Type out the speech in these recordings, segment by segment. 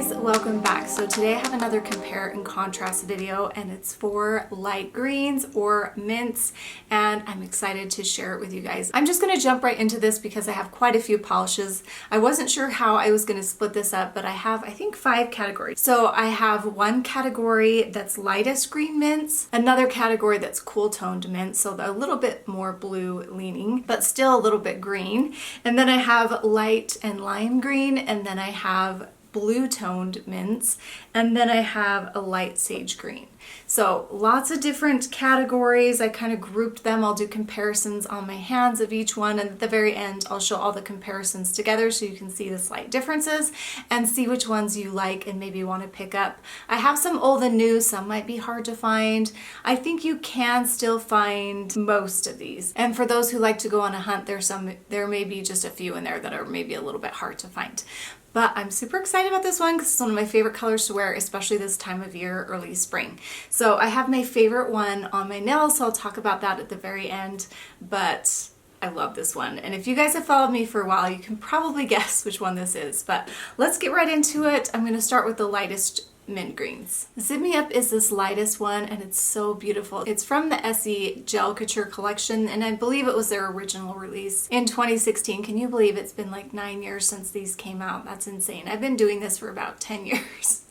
guys, welcome back. So today I have another compare and contrast video, and it's for light greens or mints, and I'm excited to share it with you guys. I'm just going to jump right into this because I have quite a few polishes. I wasn't sure how I was going to split this up, but I have, I think, 5 categories. So I have one category that's lightest green mints, another category that's cool toned mints, so a little bit more blue leaning, but still a little bit green. And then I have light and lime green, and then I have blue toned mints, and then I have a light sage green. So lots of different categories. I kind of grouped them. I'll do comparisons on my hands of each one, and at the very end I'll show all the comparisons together so you can see the slight differences and see which ones you like and maybe want to pick up. I have some old and new, some might be hard to find. I think you can still find most of these, and for those who like to go on a hunt, there may be just a few in there that are maybe a little bit hard to find. But I'm super excited about this one because it's one of my favorite colors to wear, especially this time of year, early spring. So I have my favorite one on my nails, so I'll talk about that at the very end, but I love this one. And if you guys have followed me for a while, you can probably guess which one this is, but let's get right into it. I'm going to start with the lightest mint greens. Zip Me Up is this lightest one, and it's so beautiful. It's from the Essie Gel Couture collection, and I believe it was their original release in 2016. Can you believe it's been like 9 years since these came out? That's insane. I've been doing this for about 10 years.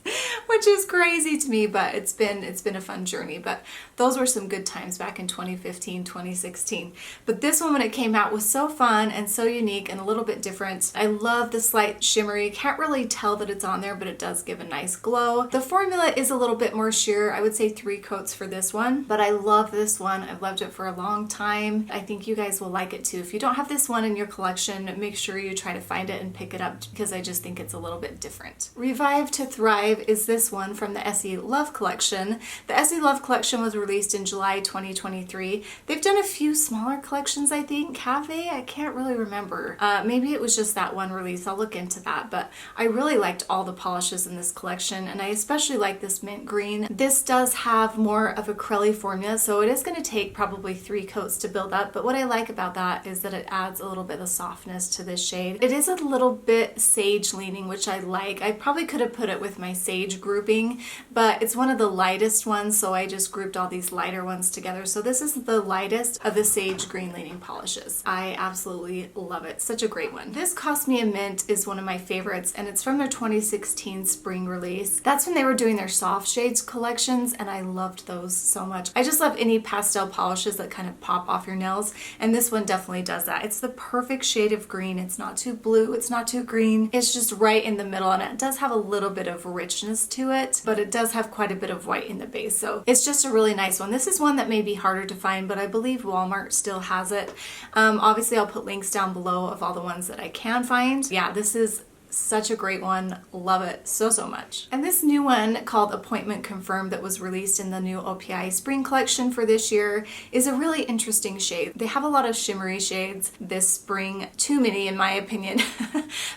Which is crazy to me, but it's been a fun journey. But those were some good times back in 2015, 2016. But this one, when it came out, was so fun and so unique and a little bit different. I love the slight shimmery. Can't really tell that it's on there, but it does give a nice glow. The formula is a little bit more sheer. I would say 3 coats for this one, but I love this one. I've loved it for a long time. I think you guys will like it too. If you don't have this one in your collection, make sure you try to find it and pick it up because I just think it's a little bit different. Revive to Thrive is this one from the Essie Love collection. The Essie Love collection was released in July 2023. They've done a few smaller collections, I think. Have they? I can't really remember. Maybe it was just that one release. I'll look into that, but I really liked all the polishes in this collection, and I especially like this mint green. This does have more of a crelly formula, so it is going to take probably 3 coats to build up, but what I like about that is that it adds a little bit of softness to this shade. It is a little bit sage leaning, which I like. I probably could have put it with my sage grouping, but it's one of the lightest ones, so I just grouped all these lighter ones together. So this is the lightest of the sage green leaning polishes. I absolutely love it. Such a great one. This Cost Me a Mint is one of my favorites, and it's from their 2016 spring release. That's when they were doing their soft shades collections, and I loved those so much. I just love any pastel polishes that kind of pop off your nails, and this one definitely does that. It's the perfect shade of green. It's not too blue, it's not too green. It's just right in the middle, and it does have a little bit of richness to it, but it does have quite a bit of white in the base, so it's just a really nice one. This is one that may be harder to find, but I believe Walmart still has it. Obviously I'll put links down below of all the ones that I can find. Yeah, this is such a great one. Love it so much. And this new one called Appointment Confirmed that was released in the new OPI spring collection for this year is a really interesting shade. They have a lot of shimmery shades this spring, too many in my opinion,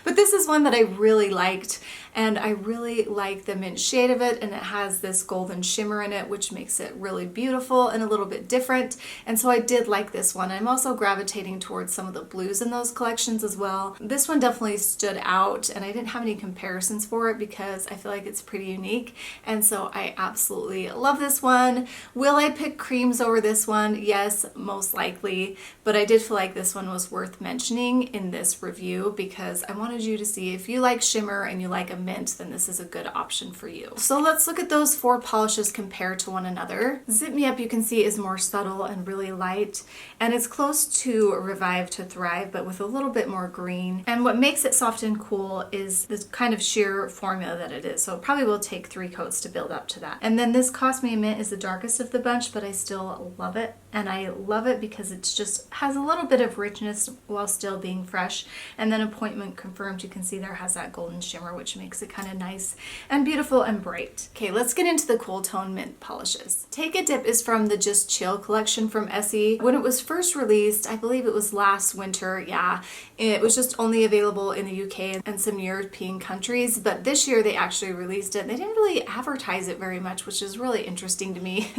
but this is one that I really liked, and I really like the mint shade of it, and it has this golden shimmer in it, which makes it really beautiful and a little bit different, and so I did like this one. I'm also gravitating towards some of the blues in those collections as well. This one definitely stood out, and I didn't have any comparisons for it because I feel like it's pretty unique, and so I absolutely love this one. Will I pick creams over this one? Yes, most likely, but I did feel like this one was worth mentioning in this review because I wanted you to see if you like shimmer and you like a mint, then this is a good option for you. So let's look at those 4 polishes compared to one another. Zip Me Up, you can see, is more subtle and really light, and it's close to Revive to Thrive, but with a little bit more green. And what makes it soft and cool is this kind of sheer formula that it is, so it probably will take 3 coats to build up to that. And then this Cost Me a Mint is the darkest of the bunch, but I still love it, and I love it because it just has a little bit of richness while still being fresh. And then Appointment Confirmed, you can see there has that golden shimmer, which makes it kind of nice and beautiful and bright. Okay, let's get into the cool tone mint polishes. Take a Dip is from the Just Chill collection from Essie. When it was first released, I believe it was last winter, yeah, it was just only available in the UK and some European countries, but this year they actually released it. They didn't really advertise it very much, which is really interesting to me,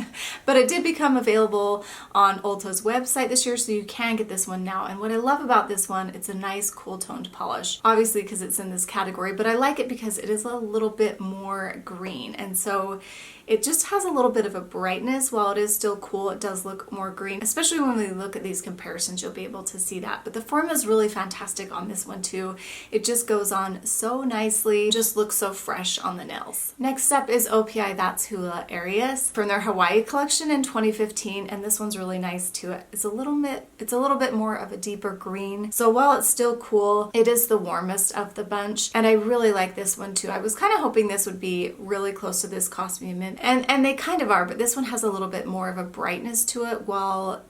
but it did become available on Ulta's website this year, so you can get this one now. And what I love about this one, it's a nice cool toned polish, obviously because it's in this category, but I like it because it is a little bit more green, and so it just has a little bit of a brightness. While it is still cool, it does look more green. Especially when we look at these comparisons, you'll be able to see that. But the formula is really fantastic on this one too. It just goes on so nicely, just looks so fresh on the nails. Next up is OPI That's Hula-rious from their Hawaii collection in 2015, and this one's really nice too. It's a little bit more of a deeper green. So while it's still cool, it is the warmest of the bunch, and I really like this one too. I was kind of hoping this would be really close to this Cosmic Mint. And they kind of are, but this one has a little bit more of a brightness to it, while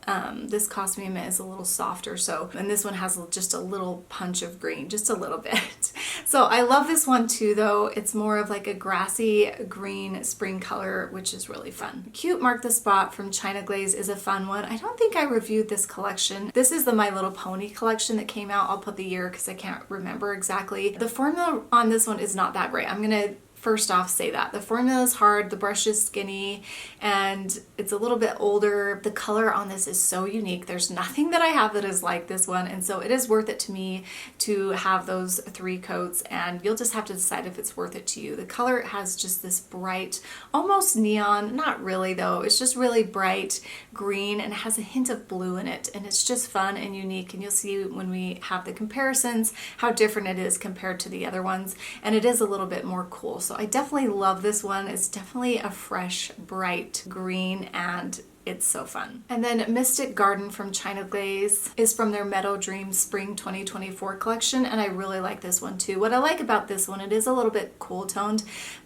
this Cosmic Mint is a little softer. So, and this one has just a little punch of green, just a little bit. So I love this one too, though. It's more of like a grassy green spring color, which is really fun. Cutie Mark the Spot from China Glaze is a fun one. I don't think I reviewed this collection. This is the My Little Pony collection that came out. I'll put the year because I can't remember exactly. The formula on this one is not that great. I'm gonna first off say that. The formula is hard, the brush is skinny, and it's a little bit older. The color on this is so unique. There's nothing that I have that is like this one, and so it is worth it to me to have those 3 coats, and you'll just have to decide if it's worth it to you. The color has just this bright, almost neon, not really though, it's just really bright green, and it has a hint of blue in it, and it's just fun and unique, and you'll see when we have the comparisons how different it is compared to the other ones, and it is a little bit more cool. So I definitely love this one. It's definitely a fresh, bright green, and it's so fun. And then Mystic Garden from China Glaze is from their Meadow Dream Spring 2024 collection, and I really like this one too. What I like about this one, it is a little bit cool toned,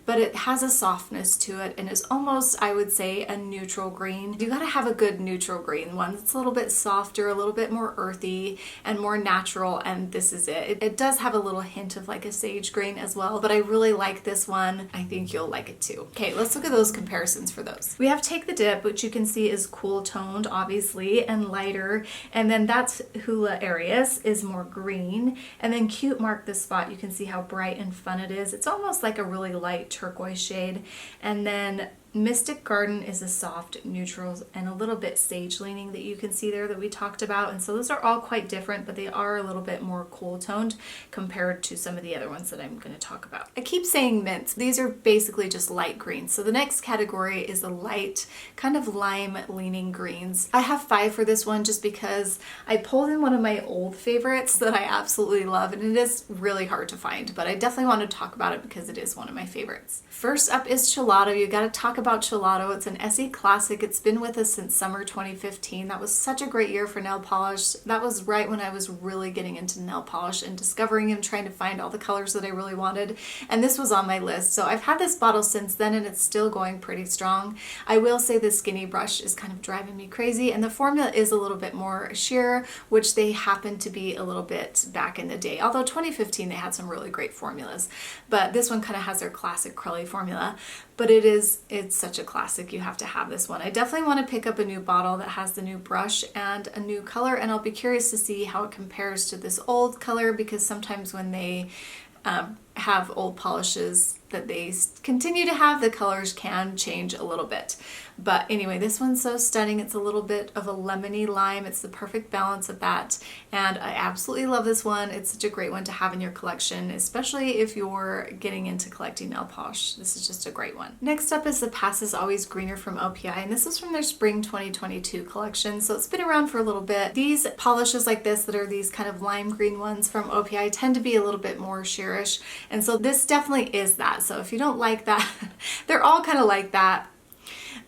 but it has a softness to it and is almost, I would say, a neutral green. You gotta have a good neutral green one that's a little bit softer, a little bit more earthy and more natural, and this is it. It does have a little hint of like a sage green as well, but I really like this one. I think you'll like it too. Okay, let's look at those comparisons for those. We have Take the Dip, which you can see is cool toned, obviously, and lighter, and then That's Hula-rious is more green, and then Cutie Mark the Spot, you can see how bright and fun it is. It's almost like a really light turquoise shade, and then Mystic Garden is a soft neutral and a little bit sage leaning that you can see there that we talked about, and so those are all quite different, but they are a little bit more cool toned compared to some of the other ones that I'm going to talk about. I keep saying mints. These are basically just light greens. So the next category is the light kind of lime leaning greens. I have 5 for this one just because I pulled in one of my old favorites that I absolutely love, and it is really hard to find, but I definitely want to talk about it because it is one of my favorites. First up is Chilato. You got to talk about Chilato. It's an SE classic. It's been with us since summer 2015. That was such a great year for nail polish. That was right when I was really getting into nail polish and discovering and trying to find all the colors that I really wanted, and this was on my list. So I've had this bottle since then, and it's still going pretty strong. I will say the skinny brush is kind of driving me crazy, and the formula is a little bit more sheer, which they happen to be a little bit back in the day. Although 2015 they had some really great formulas, but this one kind of has their classic curly formula, but it's such a classic. You have to have this one. I definitely want to pick up a new bottle that has the new brush and a new color, and I'll be curious to see how it compares to this old color, because sometimes when they have old polishes that they continue to have, the colors can change a little bit. But anyway, this one's so stunning. It's a little bit of a lemony lime. It's the perfect balance of that, and I absolutely love this one. It's such a great one to have in your collection, especially if you're getting into collecting nail polish. This is just a great one. Next up is the Past is Always Greener from OPI, and this is from their Spring 2022 collection, so it's been around for a little bit. These polishes like this that are these kind of lime green ones from OPI tend to be a little bit more sheerish, and so this definitely is that. So if you don't like that, they're all kind of like that.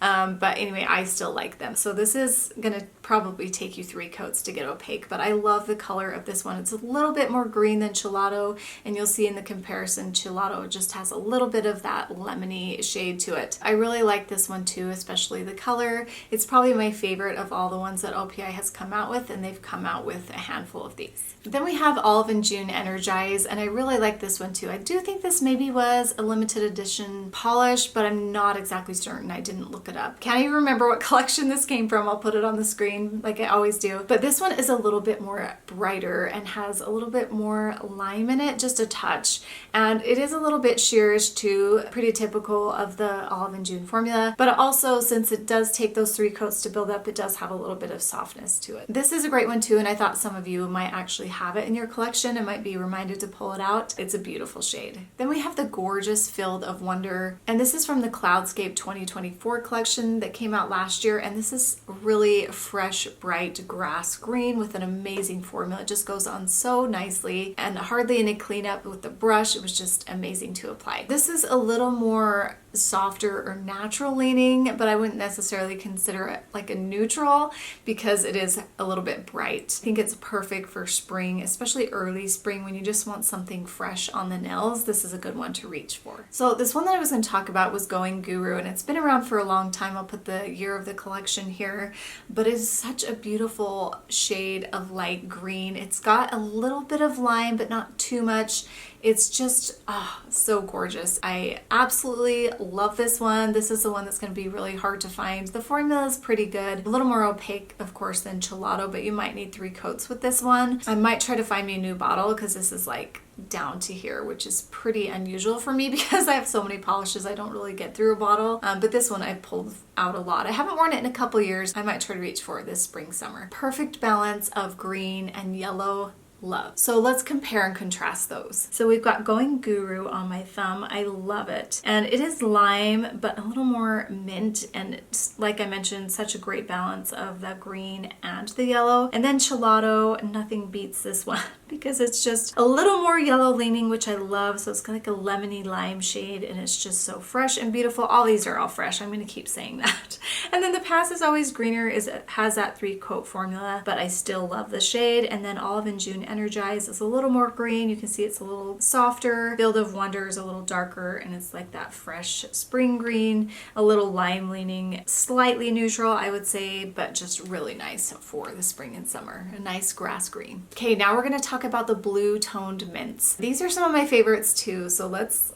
But anyway, I still like them. So this is gonna probably take you 3 coats to get opaque, but I love the color of this one. It's a little bit more green than Chilato, and you'll see in the comparison, Chilato just has a little bit of that lemony shade to it. I really like this one too, especially the color. It's probably my favorite of all the ones that OPI has come out with, and they've come out with a handful of these. Then we have O&J Energize, and I really like this one too. I do think this maybe was a limited edition polish, but I'm not exactly certain. I didn't look it up. Can't even remember what collection this came from. I'll put it on the screen. green like I always do, but this one is a little bit more brighter and has a little bit more lime in it, just a touch. And it is a little bit sheerish too, pretty typical of the Olive and June formula, but also since it does take those 3 coats to build up, it does have a little bit of softness to it. This is a great one too, and I thought some of you might actually have it in your collection and might be reminded to pull it out. It's a beautiful shade. Then we have the gorgeous Field of Wonder, and this is from the Cloudscape 2024 collection that came out last year, and this is really fresh, bright grass green with an amazing formula. It just goes on so nicely and hardly any cleanup with the brush. It was just amazing to apply. This is a little more softer or natural leaning, but I wouldn't necessarily consider it like a neutral because it is a little bit bright. I think it's perfect for spring, especially early spring when you just want something fresh on the nails. This is a good one to reach for. So this one that I was going to talk about was Going Guru, and it's been around for a long time. I'll put the year of the collection here, but it's such a beautiful shade of light green. It's got a little bit of lime, but not too much. It's just so gorgeous. I absolutely love this one. This is the one that's going to be really hard to find. The formula is pretty good. A little more opaque, of course, than Chilato, but you might need 3 coats with this one. I might try to find me a new bottle because this is like down to here, which is pretty unusual for me because I have so many polishes I don't really get through a bottle. But this one I pulled out a lot. I haven't worn it in a couple years. I might try to reach for it this spring, summer. Perfect balance of green and yellow. Love. So let's compare and contrast those. So we've got Going Guru on my thumb. I love it. And it is lime, but a little more mint. And it's, like I mentioned, such a great balance of the green and the yellow. And then Chilato, nothing beats this one because it's just a little more yellow leaning, which I love. So it's like a lemony lime shade and it's just so fresh and beautiful. All these are all fresh. I'm going to keep saying that. And then the Past is Always Greener has that 3 coat formula, but I still love the shade. And then Olive and June Energize is a little more green. You can see it's a little softer. Field of Wonder is a little darker and it's like that fresh spring green, a little lime leaning, slightly neutral I would say, but just really nice for the spring and summer. A nice grass green. Okay, now we're going to talk about the blue toned mints. These are some of my favorites too, so let's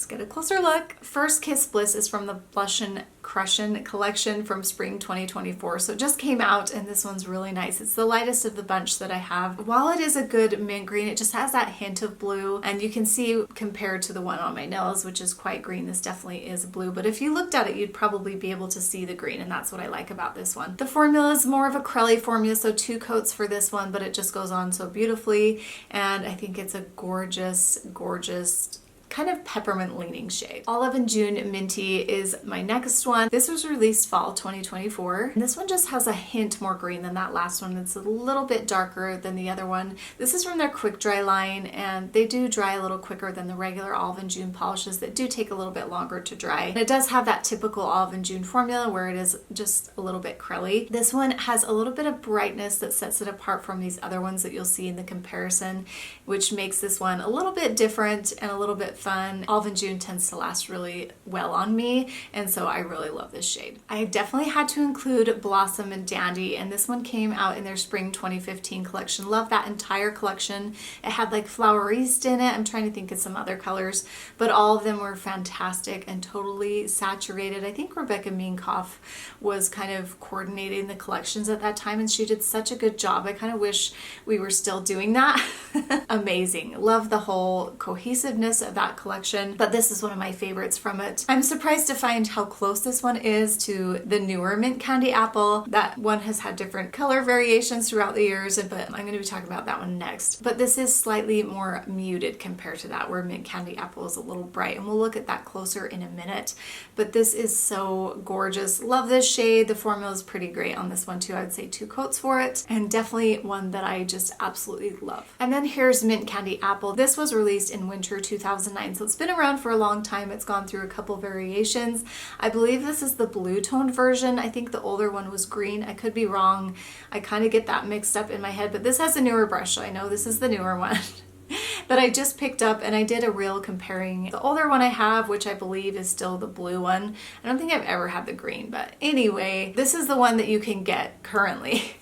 get a closer look. First Kiss Bliss is from the Blush and Crushin' collection from spring 2024. So it just came out and this one's really nice. It's the lightest of the bunch that I have. While it is a good mint green, it just has that hint of blue, and you can see compared to the one on my nails, which is quite green, this definitely is blue. But if you looked at it, you'd probably be able to see the green, and that's what I like about this one. The formula is more of a crelly formula, so 2 coats for this one, but it just goes on so beautifully, and I think it's a gorgeous, gorgeous kind of peppermint leaning shade. Olive and June Minty is my next one. This was released fall 2024. And this one just has a hint more green than that last one. It's a little bit darker than the other one. This is from their quick dry line, and they do dry a little quicker than the regular Olive and June polishes that do take a little bit longer to dry. And it does have that typical Olive and June formula where it is just a little bit crelly. This one has a little bit of brightness that sets it apart from these other ones that you'll see in the comparison, which makes this one a little bit different and a little bit fun. Olive and June tends to last really well on me, and so I really love this shade. I definitely had to include Blossom and Dandy, and this one came out in their spring 2015 collection. Love that entire collection. It had like Hula-rious in it. I'm trying to think of some other colors, but all of them were fantastic and totally saturated. I think Rebecca Minkoff was kind of coordinating the collections at that time, and she did such a good job. I kind of wish we were still doing that. Amazing. Love the whole cohesiveness of that collection, but this is one of my favorites from it. I'm surprised to find how close this one is to the newer Mint Candy Apple. That one has had different color variations throughout the years, but I'm going to be talking about that one next. But this is slightly more muted compared to that, where Mint Candy Apple is a little bright, and we'll look at that closer in a minute. But this is so gorgeous. Love this shade. The formula is pretty great on this one too. I would say 2 coats for it, and definitely one that I just absolutely love. And then here's Mint Candy Apple. This was released in winter 2009, so it's been around for a long time. It's gone through a couple variations. I believe this is the blue toned version. I think the older one was green. I could be wrong. I kind of get that mixed up in my head, but this has a newer brush, so I know this is the newer one. That I just picked up, and I did a reel comparing the older one I have, which I believe is still the blue one. I don't think I've ever had the green, but anyway, this is the one that you can get currently.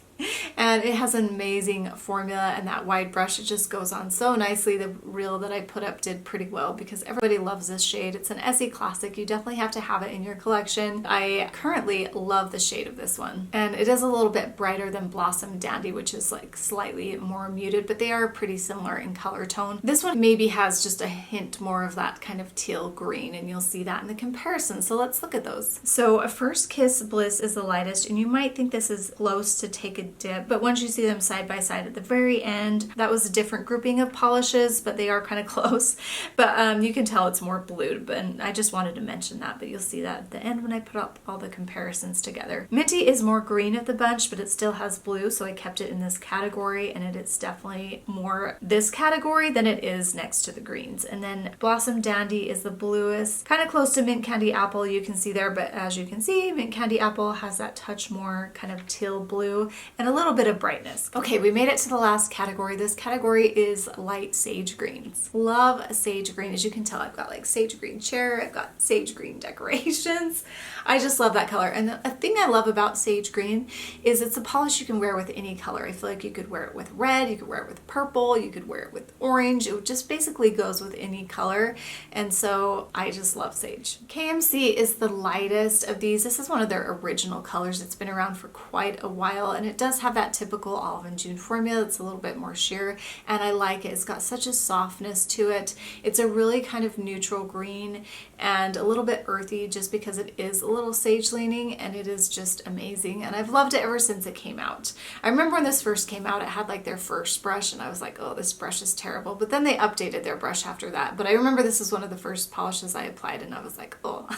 And it has an amazing formula, and that wide brush, it just goes on so nicely. The reel that I put up did pretty well because everybody loves this shade. It's an Essie classic. You definitely have to have it in your collection. I currently love the shade of this one. And it is a little bit brighter than Blossom Dandy, which is like slightly more muted, but they are pretty similar in color tone. This one maybe has just a hint more of that kind of teal green, and you'll see that in the comparison. So let's look at those. So First Kiss Bliss is the lightest, and you might think this is close to Take a Dip, but once you see them side by side at the very end, that was a different grouping of polishes, but they are kind of close. But you can tell it's more blue, and I just wanted to mention that, but you'll see that at the end when I put up all the comparisons together. Minty is more green of the bunch, but it still has blue, so I kept it in this category, and it is definitely more this category than it is next to the greens. And then Blossom Dandy is the bluest, kind of close to Mint Candy Apple, you can see there, but as you can see, Mint Candy Apple has that touch more kind of teal blue and a little bit of brightness. Okay, we made it to the last category. This category is light sage greens. Love sage green. As you can tell, I've got like sage green chair, I've got sage green decorations. I just love that color. And a thing I love about sage green is it's a polish you can wear with any color. I feel like you could wear it with red, you could wear it with purple, you could wear it with orange. It just basically goes with any color. And so I just love sage. KMC is the lightest of these. This is one of their original colors. It's been around for quite a while, and it does have that typical Olive and June formula. It's a little bit more sheer, and I like it. It's got such a softness to it. It's a really kind of neutral green and a little bit earthy just because it is a little sage leaning, and it is just amazing. And I've loved it ever since it came out. I remember when this first came out, it had like their first brush, and I was like, oh, this brush is terrible. But then they updated their brush after that. But I remember this is one of the first polishes I applied, and I was like, oh,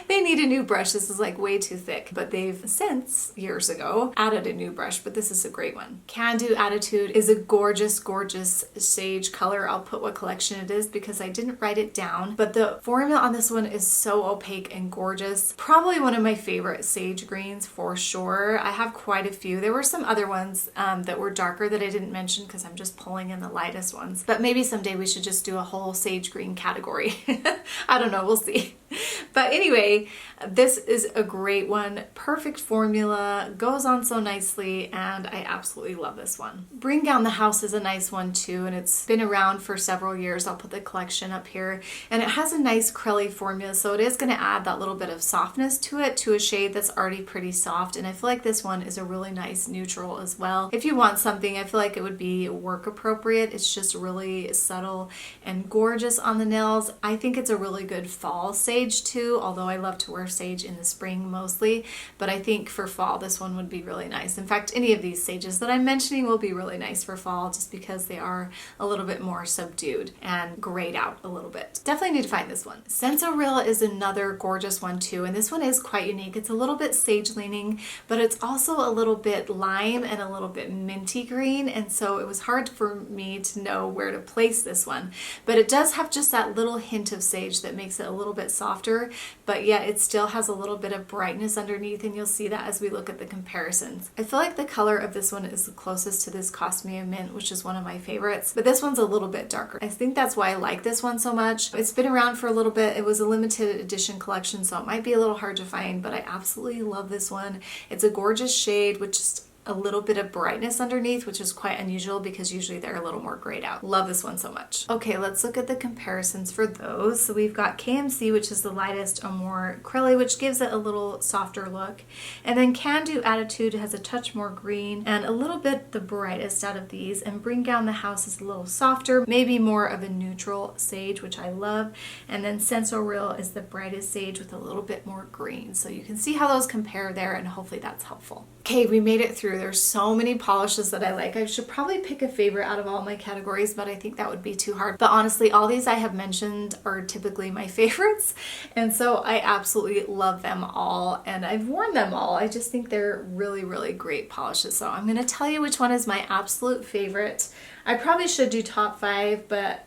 they need a new brush. This is like way too thick. But they've since, years ago, added a new brush, but this is a great one. Can Do Attitude is a gorgeous, gorgeous sage color. I'll put what collection it is because I didn't write it down, but the formula on this one is so opaque and gorgeous. Probably one of my favorite sage greens for sure. I have quite a few. There were some other ones that were darker that I didn't mention because I'm just pulling in the lightest ones, but maybe someday we should just do a whole sage green category. I don't know, we'll see. But anyway, this is a great one. Perfect formula, goes on so nicely, and I absolutely love this one. Bring Down the House is a nice one too, and it's been around for several years. I'll put the collection up here, and it has a nice curly formula, so it is going to add that little bit of softness to it, to a shade that's already pretty soft, and I feel like this one is a really nice neutral as well. If you want something, I feel like it would be work appropriate. It's just really subtle and gorgeous on the nails. I think it's a really good fall sage too, although I love to wear sage in the spring mostly, but I think for fall this one would be really nice. In fact, any of these sages that I'm mentioning will be really nice for fall just because they are a little bit more subdued and grayed out a little bit. Definitely need to find this one. Senso Real is another gorgeous one too, and this one is quite unique. It's a little bit sage leaning, but it's also a little bit lime and a little bit minty green, and so it was hard for me to know where to place this one. But it does have just that little hint of sage that makes it a little bit softer, but yet it still has a little bit of brightness underneath, and you'll see that as we look at the comparisons. I feel like the color of this one is the closest to this Cost Me a Mint, which is one of my favorites, but this one's a little bit darker. I think that's why I like this one so much. It's been around for a little bit. It was a limited edition collection, so it might be a little hard to find, but I absolutely love this one. It's a gorgeous shade with just a little bit of brightness underneath, which is quite unusual because usually they're a little more grayed out. Love this one so much. Okay, let's look at the comparisons for those. So we've got KMC, which is the lightest, a more acrylic, which gives it a little softer look. And then Can Do Attitude has a touch more green and a little bit the brightest out of these. And Bring Down the House is a little softer, maybe more of a neutral sage, which I love. And then Senso Real is the brightest sage with a little bit more green. So you can see how those compare there, and hopefully that's helpful. Okay, we made it through. There's so many polishes that I like. I should probably pick a favorite out of all my categories, but I think that would be too hard. But honestly, all these I have mentioned are typically my favorites, and so I absolutely love them all, and I've worn them all. I just think they're really, really great polishes. So I'm going to tell you which one is my absolute favorite. I probably should do top 5, but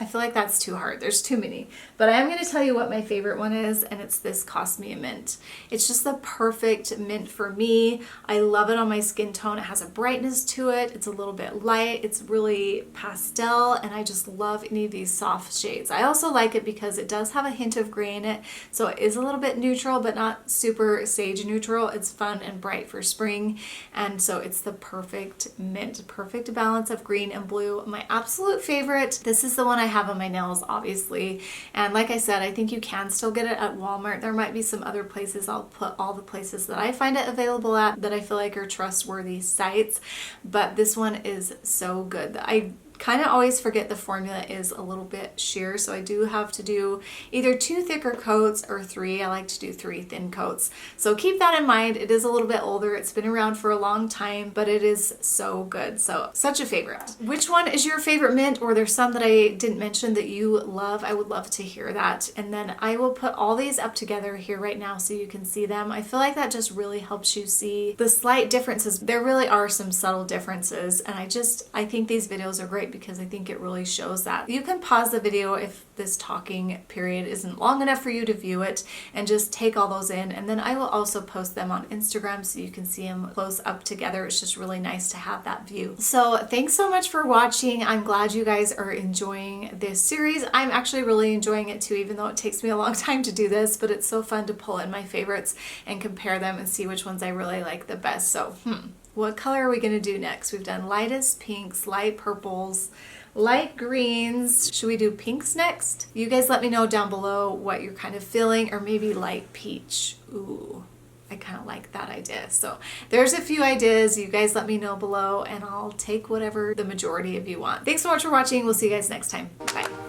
I feel like that's too hard. There's too many. But I am going to tell you what my favorite one is, and it's this Cost Me a Mint. It's just the perfect mint for me. I love it on my skin tone. It has a brightness to it. It's a little bit light. It's really pastel, and I just love any of these soft shades. I also like it because it does have a hint of gray in it, so it is a little bit neutral, but not super sage neutral. It's fun and bright for spring, and so it's the perfect mint, perfect balance of green and blue. My absolute favorite, this is the one I have on my nails, obviously, and like I said, I think you can still get it at Walmart. There might be some other places. I'll put all the places that I find it available at that I feel like are trustworthy sites, but this one is so good. I kind of always forget the formula is a little bit sheer, so I do have to do either 2 thicker coats or 3. I like to do 3 thin coats, so keep that in mind. It is a little bit older. It's been around for a long time, but it is so good. So such a favorite. Which one is your favorite mint, or there's some that I didn't mention that you love? I would love to hear that, and then I will put all these up together here right now so you can see them. I feel like that just really helps you see the slight differences. There really are some subtle differences, and I think these videos are great because I think it really shows that. You can pause the video if this talking period isn't long enough for you to view it, and just take all those in, and then I will also post them on Instagram so you can see them close up together. It's just really nice to have that view. So thanks so much for watching. I'm glad you guys are enjoying this series. I'm actually really enjoying it too, even though it takes me a long time to do this, but it's so fun to pull in my favorites and compare them and see which ones I really like the best. So what color are we going to do next? We've done lightest pinks, light purples, light greens. Should we do pinks next? You guys let me know down below what you're kind of feeling, or maybe light peach. Ooh, I kind of like that idea. So there's a few ideas. You guys let me know below, and I'll take whatever the majority of you want. Thanks so much for watching. We'll see you guys next time. Bye.